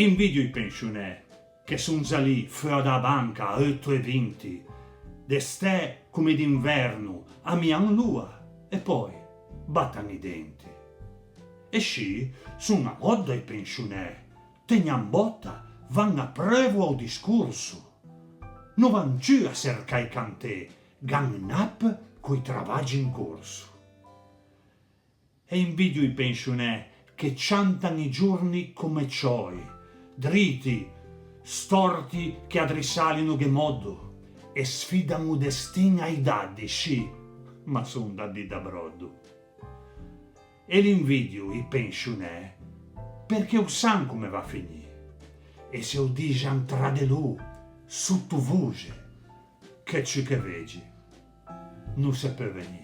Invidio i pensionè che son già lì fuori da banca a 8,20, d'estè come d'inverno a mian lua e poi battan i denti. E sci son a modda i pensionè, tegnan botta, van a prevo ao discorso. Non van giù a cercà i cantè, gan napp coi travaggi in corso. E invidio i pensionè che ciantan i giorni come cioi, dritti, storti che adrisalino che moddo e sfidano destin ai daddi, sci, ma son daddi da brodo. E l'invidio i pensionè perché o san come va a finì e se o digian tra de loro sottovoce che ci che vegi non se può venire.